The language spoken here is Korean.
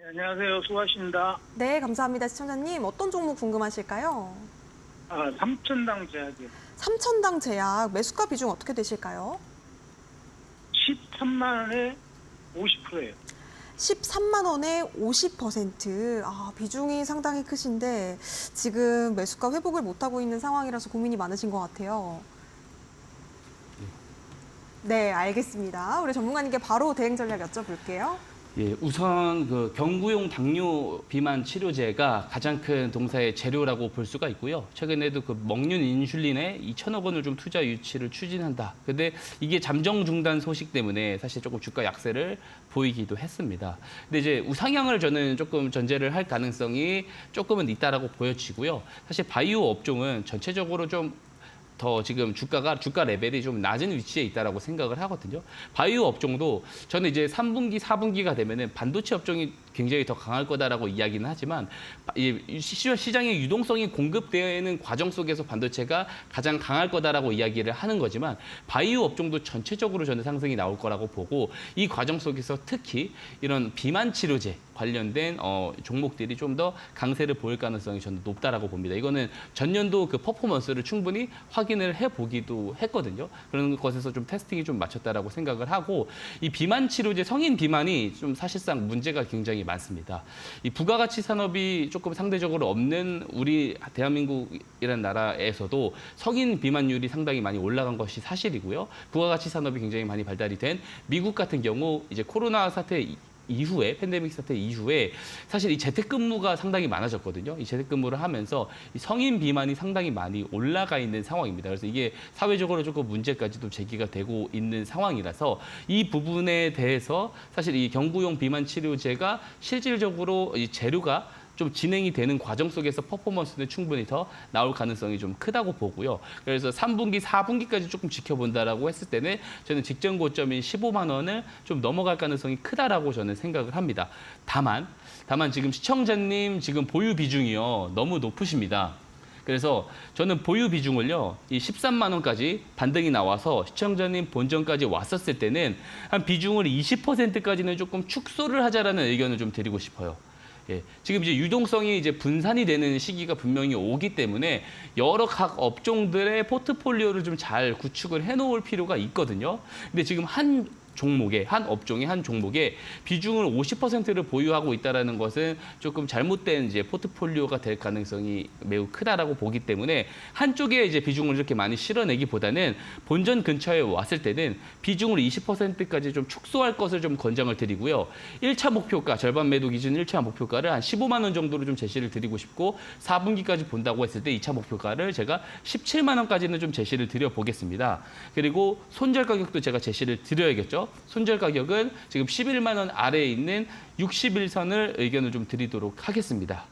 네, 안녕하세요. 수고하십니다. 네, 감사합니다. 시청자님. 어떤 종목 궁금하실까요? 삼천당 제약이요. 삼천당 제약 매수가 비중 어떻게 되실까요? 13만 원에 50%예요. 13만 원에 50%. 비중이 상당히 크신데 지금 매수가 회복을 못하고 있는 상황이라서 고민이 많으신 것 같아요. 네, 알겠습니다. 우리 전문가님께 바로 대응 전략 여쭤볼게요. 예, 우선 그 경구용 당뇨 비만 치료제가 가장 큰 동사의 재료라고 볼 수가 있고요. 최근에도 그 먹륜 인슐린에 2천억 원을 좀 투자 유치를 추진한다. 근데 이게 잠정 중단 소식 때문에 사실 조금 주가 약세를 보이기도 했습니다. 근데 이제 우상향을 저는 조금 전제를 할 가능성이 조금은 있다라고 보여지고요. 사실 바이오 업종은 전체적으로 좀 더 지금 주가 레벨이 좀 낮은 위치에 있다라고 생각을 하거든요. 바이오 업종도 저는 이제 3분기, 4분기가 되면은 반도체 업종이 굉장히 더 강할 거다라고 이야기는 하지만 시장의 유동성이 공급되는 과정 속에서 반도체가 가장 강할 거다라고 이야기를 하는 거지만 바이오 업종도 전체적으로 저는 상승이 나올 거라고 보고 이 과정 속에서 특히 이런 비만 치료제 관련된 종목들이 좀 더 강세를 보일 가능성이 저는 높다라고 봅니다. 이거는 전년도 그 퍼포먼스를 충분히 확인을 해보기도 했거든요. 그런 것에서 좀 테스팅이 좀 맞췄다라고 생각을 하고 이 비만 치료제 성인 비만이 좀 사실상 문제가 굉장히 많습니다. 이 부가가치 산업이 조금 상대적으로 없는 우리 대한민국이라는 나라에서도 성인 비만율이 상당히 많이 올라간 것이 사실이고요. 부가가치 산업이 굉장히 많이 발달이 된 미국 같은 경우 이제 코로나 사태 이후에 팬데믹 사태 이후에 사실 이 재택근무가 상당히 많아졌거든요. 이 재택근무를 하면서 이 성인 비만이 상당히 많이 올라가 있는 상황입니다. 그래서 이게 사회적으로 조금 문제까지도 제기가 되고 있는 상황이라서 이 부분에 대해서 사실 이 경구용 비만 치료제가 실질적으로 이 재료가 좀 진행이 되는 과정 속에서 퍼포먼스는 충분히 더 나올 가능성이 좀 크다고 보고요. 그래서 3분기, 4분기까지 조금 지켜본다라고 했을 때는 저는 직전 고점인 15만 원을 좀 넘어갈 가능성이 크다라고 저는 생각을 합니다. 다만 지금 시청자님 지금 보유 비중이요. 너무 높으십니다. 그래서 저는 보유 비중을요, 이 13만 원까지 반등이 나와서 시청자님 본전까지 왔었을 때는 한 비중을 20%까지는 조금 축소를 하자라는 의견을 좀 드리고 싶어요. 예, 지금 이제 유동성이 이제 분산이 되는 시기가 분명히 오기 때문에 여러 각 업종들의 포트폴리오를 좀 잘 구축을 해놓을 필요가 있거든요. 근데 지금 한 종목에 비중을 50%를 보유하고 있다는 것은 조금 잘못된 이제 포트폴리오가 될 가능성이 매우 크다라고 보기 때문에 한쪽에 이제 비중을 이렇게 많이 실어내기보다는 본전 근처에 왔을 때는 비중을 20%까지 좀 축소할 것을 좀 권장을 드리고요. 1차 목표가 절반 매도 기준 1차 목표가를 한 15만 원 정도로 좀 제시를 드리고 싶고 4분기까지 본다고 했을 때 2차 목표가를 제가 17만 원까지는 좀 제시를 드려 보겠습니다. 그리고 손절 가격도 제가 제시를 드려야겠죠. 손절 가격은 지금 11만 원 아래에 있는 61선을 의견을 좀 드리도록 하겠습니다.